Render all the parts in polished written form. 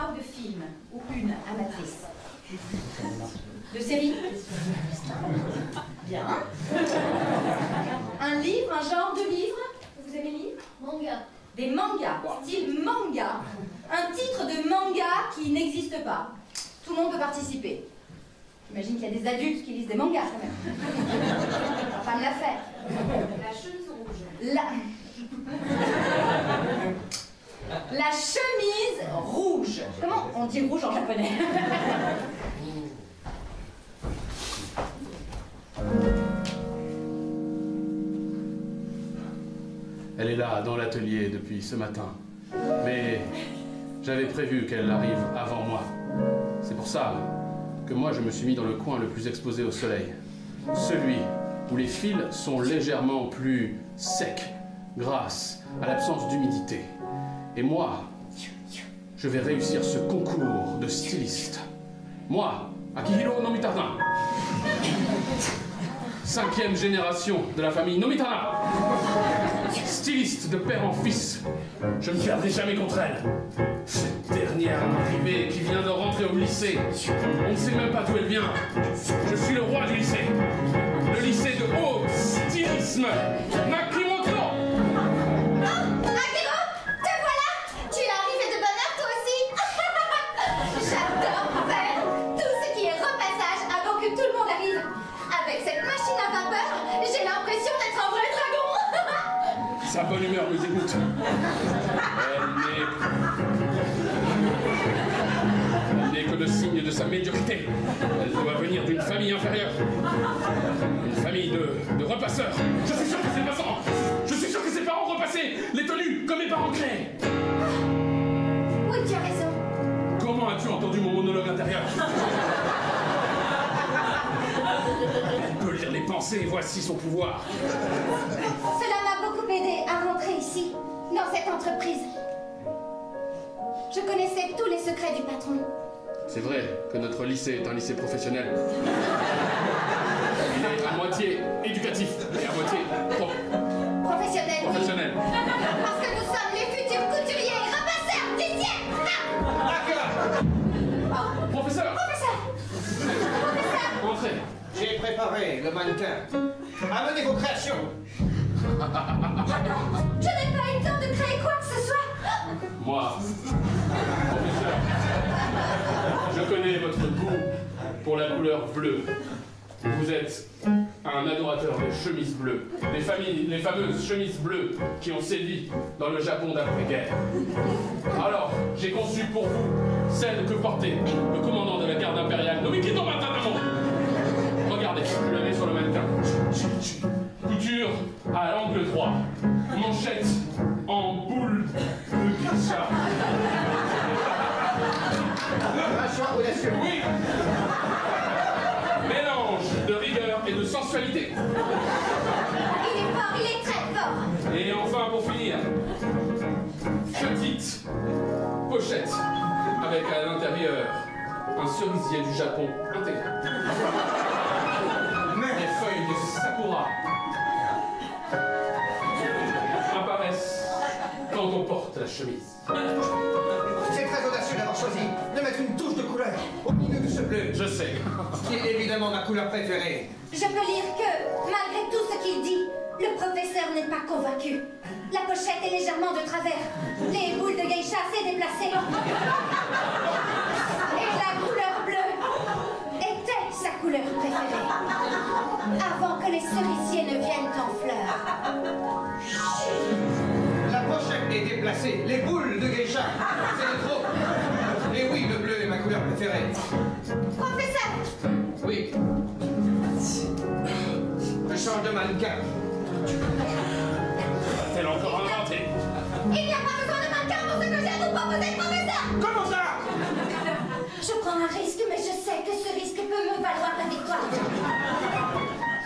genre de film ou une amatrice? De série? Bien. Un livre, un genre de livre? Vous aimez lire? Manga. Des mangas, style manga. Un titre de manga qui n'existe pas. Tout le monde peut participer. J'imagine qu'il y a des adultes qui lisent des mangas quand même. Pas me la faire. La chemise rouge. La chemise rouge. Comment on dit rouge en japonais? Elle est là, dans l'atelier, depuis ce matin. Mais j'avais prévu qu'elle arrive avant moi. C'est pour ça que moi, je me suis mis dans le coin le plus exposé au soleil. Celui où les fils sont légèrement plus secs, grâce à l'absence d'humidité. Et moi, je vais réussir ce concours de styliste. Moi, Akihiro Nomitana, 5e génération de la famille Nomitana, styliste de père en fils. Je ne perdrai jamais contre elle. Cette dernière arrivée qui vient de rentrer au lycée, on ne sait même pas d'où elle vient. Je suis le roi du lycée. Le lycée de haut stylisme, Nakimoto. Oh, Akiro, te voilà. Tu es arrivé de bonne heure toi aussi. J'adore faire tout ce qui est repassage avant que tout le monde arrive. Avec cette machine à vapeur, j'ai l'impression d'être un vrai dragon. Sa bonne humeur me dégoûte. Elle n'est que le signe de sa médiocrité. Elle doit venir d'une famille inférieure. Une famille de repasseurs. Je suis sûr que ses parents, je suis sûr que ses parents repassaient les tenues comme mes parents créaient. Oui, tu as raison. Comment as-tu entendu mon monologue intérieur? Elle peut lire les pensées, voici son pouvoir. Cela m'a beaucoup aidé à rentrer ici, dans cette entreprise. Je connaissais tous les secrets du patron. C'est vrai que notre lycée est un lycée professionnel. Il est à moitié éducatif et à moitié Professionnel. professionnel. Parce que nous sommes les futurs couturiers et repasseurs du siècle. Professeur, Professeur. entrez. J'ai préparé le mannequin. Amenez vos créations. Je n'ai pas eu le temps de créer quoi que ce soit. Moi, professeur, je connais votre goût pour la couleur bleue. Vous êtes un adorateur des chemises bleues, les fameuses chemises bleues qui ont sévi dans le Japon d'après-guerre. Alors, j'ai conçu pour vous celle que portait le commandant de la garde impériale, Nomikito Matanamo. Regardez, je la mets sur le mannequin. Couture à l'angle droit, manchette en boule de geisha. Un choix audacieux. Oui. Mélange de rigueur et de sensualité. Il est fort, il est très fort. Et enfin, pour finir, petite pochette avec à l'intérieur un cerisier du Japon intégré. Les feuilles de sakura apparaissent quand on porte la chemise. C'est très audacieux d'avoir choisi de mettre une touche de couleur au milieu de ce bleu. Je sais. Qui est évidemment ma couleur préférée. Je peux lire que, malgré tout ce qu'il dit, le professeur n'est pas convaincu. La pochette est légèrement de travers. Les boules de geisha s'est déplacées. Et la couleur bleue était sa couleur préférée. Avant que les cerisiers ne viennent en fleurs. La pochette est déplacée. Les boules de geisha, c'est de trop. Et oui, le bleu est ma couleur préférée. Professeur! Oui. Je change de mannequin. Va-t-elle encore inventé? Il n'y a pas besoin de mannequin pour ce que j'ai à vous proposer, professeur! Comment ça? Je prends un risque, mais je sais que ce risque peut me valoir la victoire.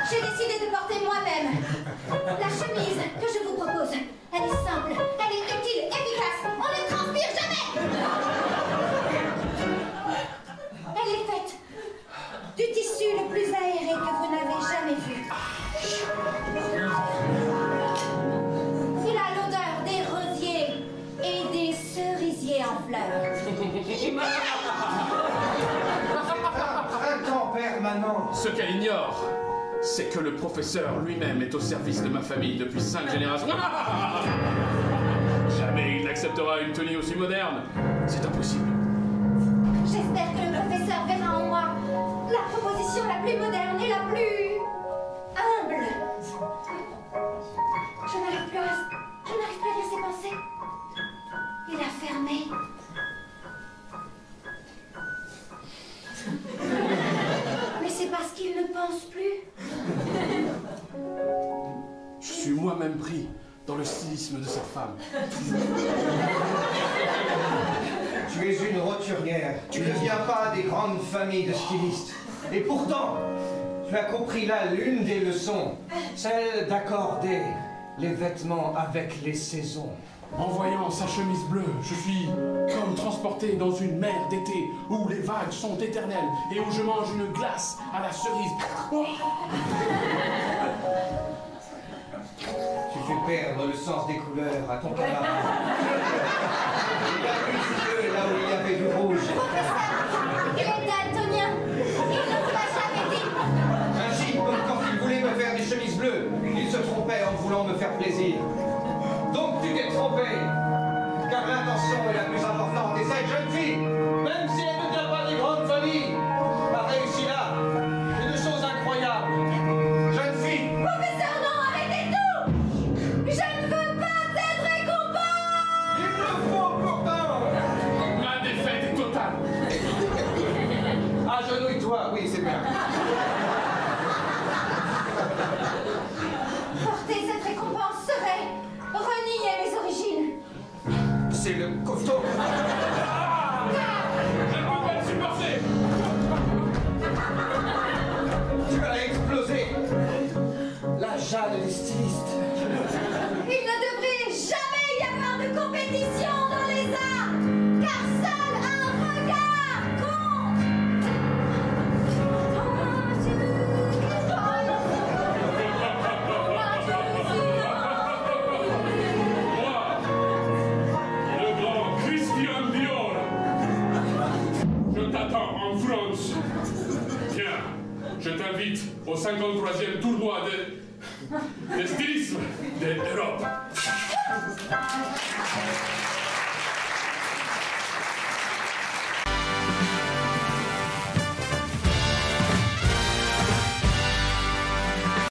J'ai décidé de porter moi-même la chemise que je vous propose. Elle est simple, elle est utile, efficace. On ne transpire jamais. Elle est faite du tissu le plus aéré que vous n'avez jamais vu. Il a l'odeur Un temps permanent. Ce qu'elle ignore, c'est que le professeur lui-même est au service de ma famille depuis 5 générations. Jamais il n'acceptera une tenue aussi moderne. C'est impossible. J'espère que le professeur verra en moi la proposition la plus moderne et la plus humble. Je n'arrive plus à lire ses pensées. Il a fermé. Mais c'est parce qu'il ne pense plus. Je suis moi-même pris dans le stylisme de cette femme. Tu es une roturière. Tu ne viens pas des grandes familles de stylistes. Et pourtant, tu as compris là l'une des leçons, celle d'accorder les vêtements avec les saisons. En voyant sa chemise bleue, je suis comme transporté dans une mer d'été où les vagues sont éternelles et où je mange une glace à la cerise. Oh, Tu fais perdre le sens des couleurs à ton camarade. Il a vu du bleu là où il y avait du rouge. Il est daltonien. Il ne vous l'a jamais dit. Ainsi, comme quand il voulait me faire des chemises bleues, il se trompait en voulant me faire plaisir. Donc tu t'es trompé, car l'intention est la plus importante. Et cette jeune fille, même si elle ne vient pas des grandes familles, a réussi là une chose incroyable. Jeune fille, Professeur, non, arrêtez tout. Je ne veux pas cette récompense. il le faut pourtant. ma défaite est totale. Agenouille-toi, oui, c'est bien. Porter cette récompense serait renier mes origines. C'est le costaud. Je ne peux pas le supporter. Tu vas exploser. La Jeanne des stylistes. Il ne devrait jamais y avoir de compétition dans les arts, car seul un regard compte. Moi, le grand Christian Dior. Je t'attends en France. Viens, je t'invite au 53e tournoi de stylisme de l'Europe.